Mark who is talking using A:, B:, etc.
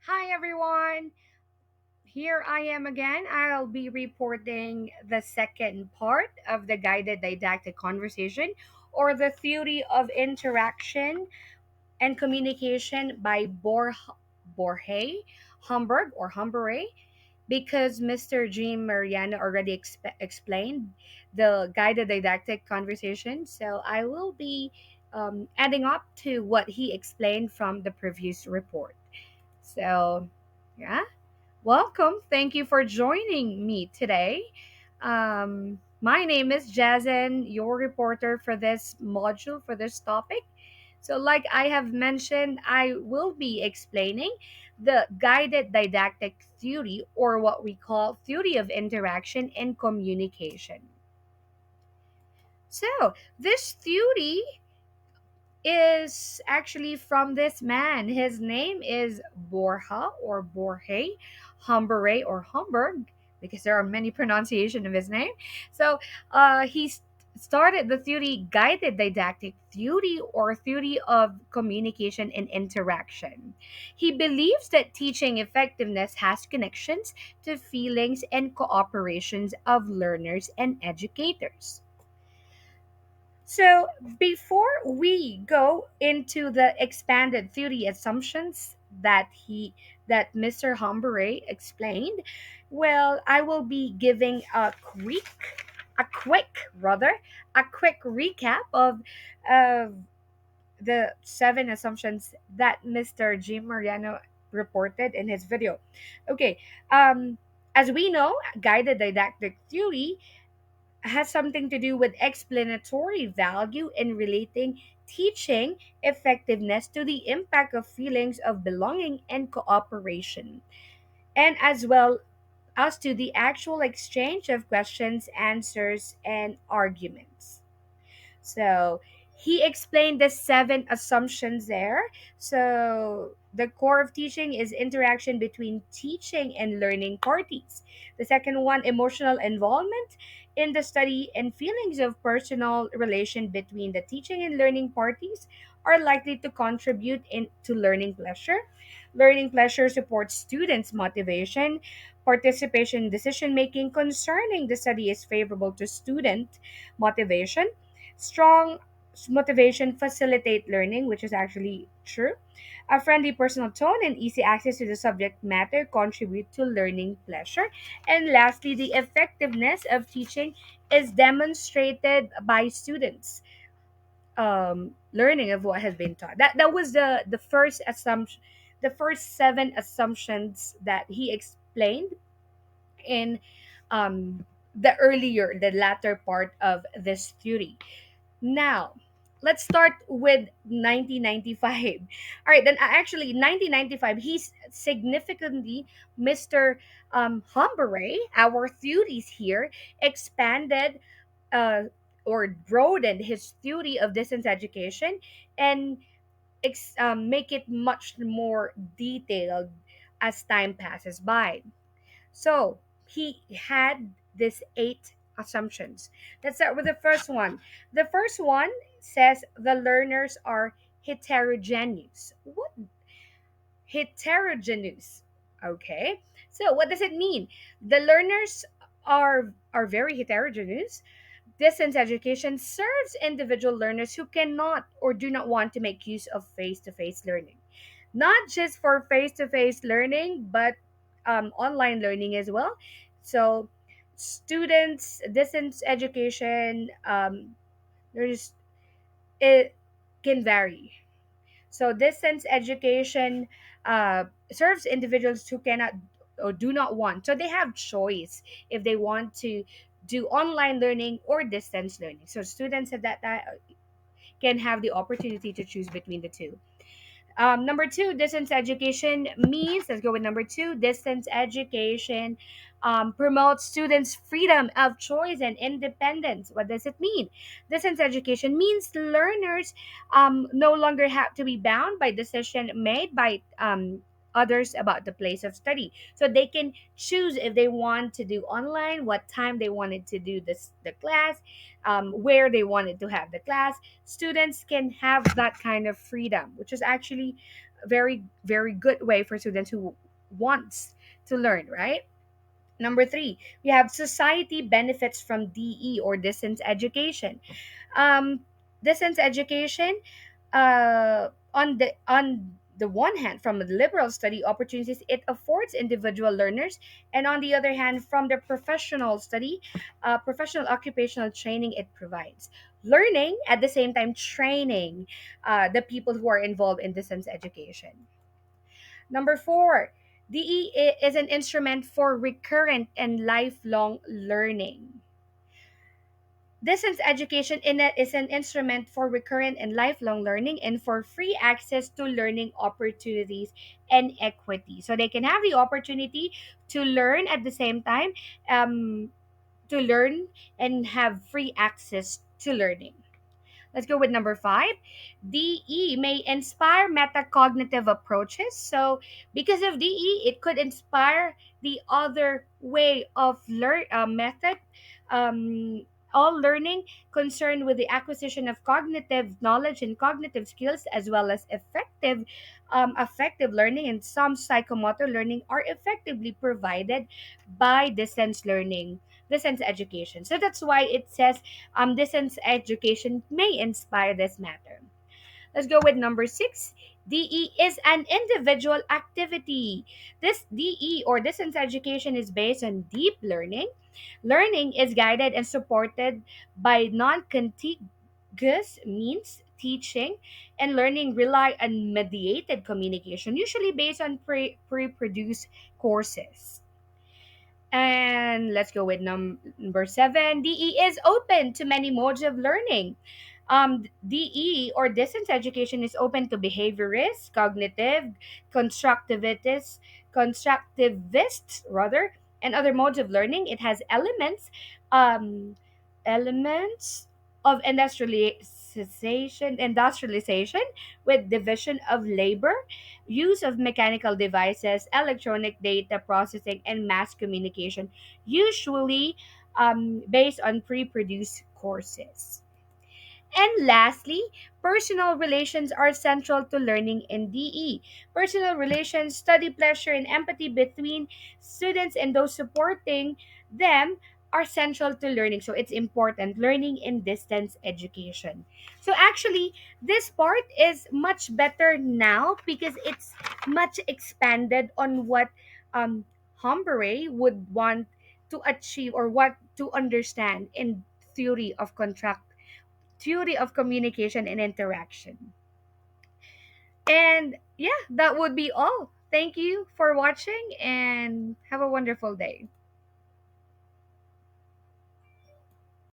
A: Hi everyone. Here I am again. I'll be reporting the second part of the guided didactic conversation or the theory of interaction and communication by Borge Homburg or Humberay because Mr. Jim Mariano already explained the guided didactic conversation. So I will be adding up to what he explained from the previous report. So, yeah. Welcome. Thank you for joining me today. My name is Jazen, your reporter for this module, for this topic. So, like I have mentioned, I will be explaining the guided didactic theory, or what we call theory of interaction and communication. So, this theory is actually from this man. His name is Borja or Borge, Humbere or Homberg, because there are many pronunciation of his name. So he started the theory guided didactic theory or theory of communication and interaction. He believes that teaching effectiveness has connections to feelings and cooperations of learners and educators. So, before we go into the expanded theory assumptions that Mr. Humberay explained, well, I will be giving a quick rather a quick recap of the seven assumptions that Mr. Jim Mariano reported in his video. Okay, as we know, guided didactic theory has something to do with explanatory value in relating teaching effectiveness to the impact of feelings of belonging and cooperation, and as well as to the actual exchange of questions, answers, and arguments. So he explained the seven assumptions there. So the core of teaching is interaction between teaching and learning parties. The second one, emotional involvement in the study and feelings of personal relation between the teaching and learning parties are likely to contribute to learning pleasure. Learning pleasure supports students' motivation. Participation in decision making concerning the study is favorable to student motivation. Strong motivation facilitate learning, which is actually true. A friendly personal tone and easy access to the subject matter contribute to learning pleasure. And lastly, the effectiveness of teaching is demonstrated by students learning of what has been taught. That was the first assumption, the first seven assumptions that he explained in the latter part of this theory. Now, let's start with 1995. All right, then actually 1995, he's significantly Mr. Humberay, our theories here, expanded uh, or broadened his theory of distance education and make it much more detailed as time passes by. So he had these eight assumptions. Let's start with the first one. The first one says the learners are heterogeneous. What heterogeneous? Okay. So what does it mean? The learners are very heterogeneous. Distance education serves individual learners who cannot or do not want to make use of face-to-face learning. Not just for face-to-face learning, but online learning as well. So students distance education there's it can vary. So distance education serves individuals who cannot or do not want, so they have choice if they want to do online learning or distance learning. So students at that can have the opportunity to choose between the two. Number two, distance education means, let's go with number two, distance education promotes students' freedom of choice and independence. What does it mean? Distance education means learners no longer have to be bound by decision made by others about the place of study. So they can choose if they want to do online, what time they wanted to do the class, where they wanted to have the class. Students can have that kind of freedom, which is actually very good way for students who wants to learn, right? Number three, we have society benefits from DE or distance education. um, Distance education, on the one hand, from the liberal study opportunities it affords individual learners, and on the other hand, from the professional study, professional occupational training it provides. Learning at the same time training the people who are involved in distance education. Number four, is an instrument for recurrent and lifelong learning. Distance education is an instrument for recurrent and lifelong learning and for free access to learning opportunities and equity. So they can have the opportunity to learn at the same time, um, to learn and have free access to learning. Let's go with number five. DE may inspire metacognitive approaches. So, because of DE, it could inspire the other way of method. Um, all learning concerned with the acquisition of cognitive knowledge and cognitive skills, as well as affective learning and some psychomotor learning, are effectively provided by distance education. So that's why it says distance education may inspire this matter. Let's go with number six. DE is an individual activity. This DE or distance education is based on deep learning. Learning is guided and supported by non contiguous means teaching, and learning rely on mediated communication, usually based on pre-produced courses. And let's go with number seven. DE is open to many modes of learning. DE or distance education is open to behaviorists, cognitive, constructivists, constructivists rather, and other modes of learning. It has um, elements of industrialization with division of labor, use of mechanical devices, electronic data processing, and mass communication, usually based on pre-produced courses. And lastly, personal relations are central to learning in DE. Personal relations, study pleasure, and empathy between students and those supporting them are central to learning. So it's important, learning in distance education. So actually, this part is much better now because it's much expanded on what um, Hombre would want to achieve or what to understand in theory of communication and interaction. And yeah, that would be all. Thank you for watching and have a wonderful day.